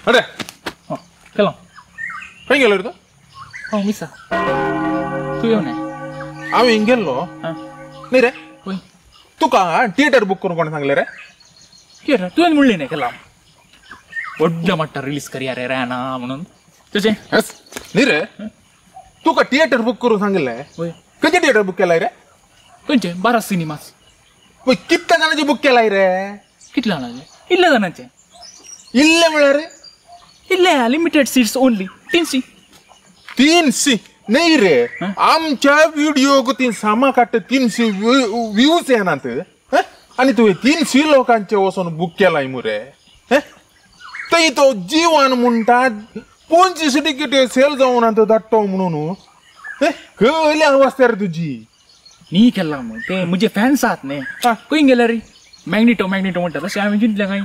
अरे केला खंय गेलो रे तू मिसा तू येऊ नये आम्ही गेलो नाही रे होय तुका थिएटर बुक करून कोणी सांगले रे थिएटर तुवें म्हणली नाही केला वड्ड मट्टा रिलीज करूया रे राना म्हणून तुझे नाही रे तुका थिएटर बुक करून सांगितलंय होय कधी थिएटर बुक केलाय रे खंयचे 12 सिनेमास कितल्या जणांची बुक केलाय रे कितल्या जाणांचे इल्ले जाणांचे इल्ले म्हणा रे इल्ले लिमिटेड सीट्स ओनली 300 नाही रे आमच्या व्हिडिओ को 300 व्ह्यूज येणार आणि तू 300 लोकांचे वसून बुक केलाय मुरे तरी तो जीवन म्हणतात 25 तिकीट सेल जाऊन आणतो धाडतो म्हणून खयली अवस्था रे तुझी नी केला मग ते म्हणजे फॅन्स आहात ने खंय गेला रे मॅग्नेटो म्हणतात तसे आम्ही चिंतले काही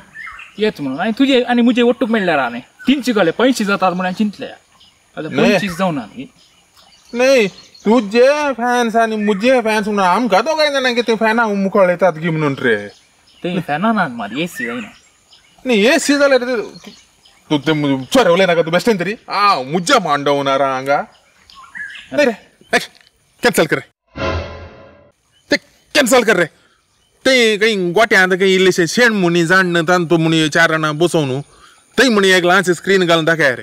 येत म्हणून आणि तुझे आणि मुझे वट्टूक मेळल्या राहणे 300 गले 85 जातात म्हणून चिंतल्या आता 25 जाऊन आम्ही नाही तुझे फॅन्स आणि मुझे फॅन्स म्हणून आमका दोघांना जणांना की ते फॅन मुखळ येतात की म्हणून रे ते फॅना ना माझी एसी जाईना नाही एसी झाले रे तू ते चोरवले ना का तू बेस्ट तरी मुज्जा मांडवणार अंगा नाही रे कॅन्सल कर ते कॅन्सल कर रे ते काही गोट्यात काही इल्लेशे शेण मुनी जाणणं तांतो मुनी 4 जाणां बसवून थंय मुनी एक ल्हानशें स्क्रीन घालून दाखय रे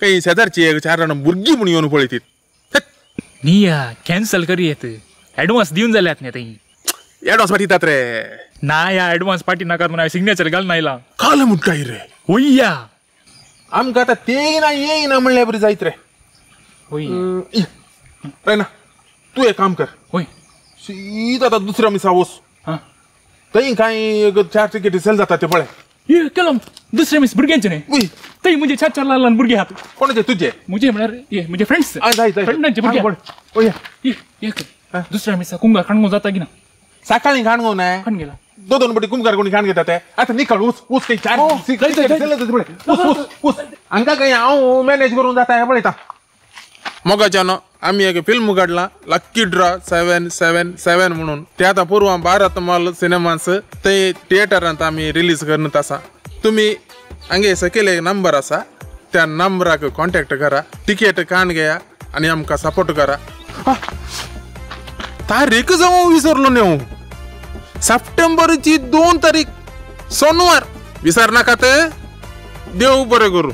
काही शेजारची 4 जाणां भुरगीं मुनी येवन पळयतात निया कॅन्सल करी येत ऍडव्हान्स दिवन जाल्यात न्ही थंय एडवान्स पाठीतात रे ना या ऍडव्हान्स पाठी नाकात म्हणून सिग्नेचर घालून आयला काल मुठ काय रे होईया आमकां आतां तेयना येयना म्हणल्या बरी जायत रे होय ना तू एक काम कर होय सीधा आता दुसऱ्या मिसा वस हां थंय काय 4 तिकेटी सेल जातात ते पळय ये केलं दुसरे मिस भुरग्यांचे न्ही थंय म्हणजे 4 लहान भुरगे आहात कोणाचे तुझे मुझे म्हणल्यार ये म्हणजे फ्रेंड्स फ्रेंडांचे भुरगे ये दुसऱ्या मिसा कुंगा खाणगो जाता की ना सकाळी खाण गो नाही खाण गेला 2 बटी कुंभार कोणी खाण घेतात आता निकाल ऊस काही 4 ऊस अंका काही हांव मॅनेज करून जाता पळयता मोगाच्यानं आम्ही एक फिल्म काढला लक्की ड्रॉ 777 म्हणून ते आता पूर्व भारत मॉल सिनेमास ते थिएटरांत आम्ही रिलीज करत आसा तुम्ही हांगे सकयल एक नंबर आसा त्या नंबराक कॉन्टॅक्ट करा तिकेट काण घेया आणि आमकां सपोर्ट करा तारीख जाऊन विसरलो न्ही सप्टेंबरची 2 तारीख सोमवार विसर नाका ते देव बरें करू